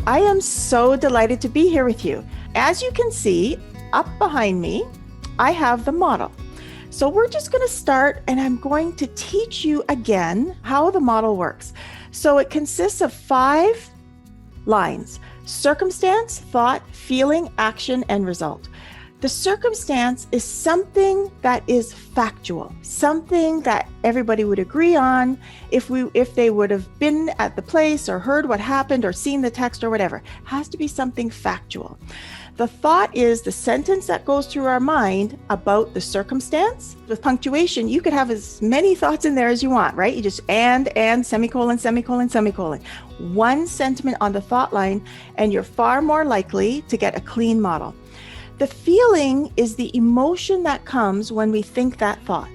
I am so delighted to be here with you. As you can see, up behind me, I have the model. So we're just going to start, and I'm going to teach you again how the model works. So it consists of 5 lines: circumstance, thought, feeling, action, and result. The circumstance is something that is factual, something that everybody would agree on if they would have been at the place or heard what happened or seen the text or whatever. It has to be something factual. The thought is the sentence that goes through our mind about the circumstance. With punctuation, you could have as many thoughts in there as you want, right? You just and, semicolon, semicolon, semicolon. One sentiment on the thought line, and you're far more likely to get a clean model. The feeling is the emotion that comes when we think that thought,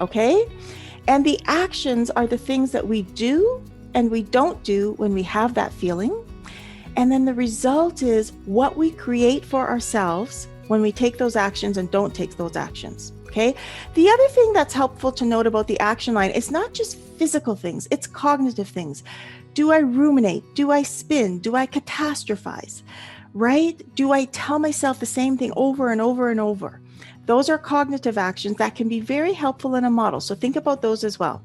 okay? And the actions are the things that we do and we don't do when we have that feeling. And then the result is what we create for ourselves when we take those actions and don't take those actions, okay? The other thing that's helpful to note about the action line, it's not just physical things, it's cognitive things. Do I ruminate? Do I spin? Do I catastrophize? Right? Do I tell myself the same thing over and over and over? Those are cognitive actions that can be very helpful in a model. So think about those as well.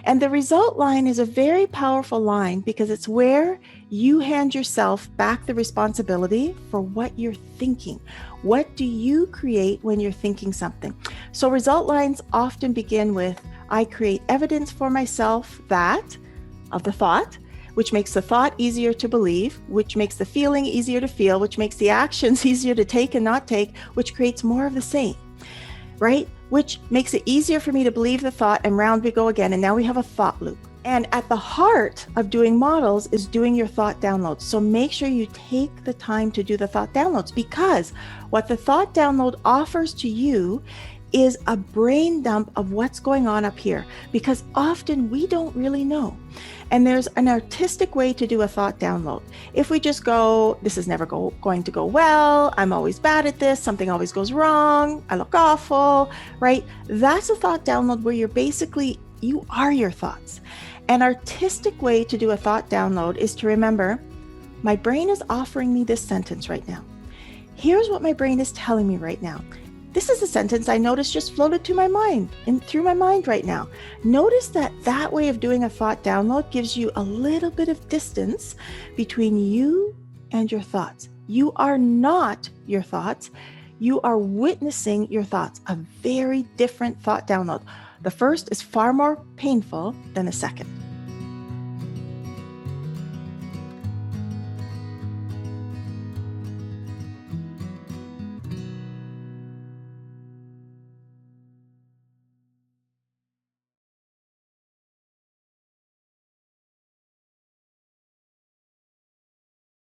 And the result line is a very powerful line because it's where you hand yourself back the responsibility for what you're thinking. What do you create when you're thinking something? So result lines often begin with, I create evidence for myself that, of the thought, which makes the thought easier to believe, which makes the feeling easier to feel, which makes the actions easier to take and not take, which creates more of the same, right? Which makes it easier for me to believe the thought, and round we go again. And now we have a thought loop. And at the heart of doing models is doing your thought downloads. So make sure you take the time to do the thought downloads, because what the thought download offers to you is a brain dump of what's going on up here, because often we don't really know. And there's an artistic way to do a thought download. If we just go, this is never going to go well, I'm always bad at this, something always goes wrong, I look awful, right? That's a thought download where you are your thoughts. An artistic way to do a thought download is to remember, my brain is offering me this sentence right now. Here's what my brain is telling me right now. This is a sentence I noticed just floated to my mind and through my mind right now. Notice that way of doing a thought download gives you a little bit of distance between you and your thoughts. You are not your thoughts. You are witnessing your thoughts, a very different thought download. The first is far more painful than the second.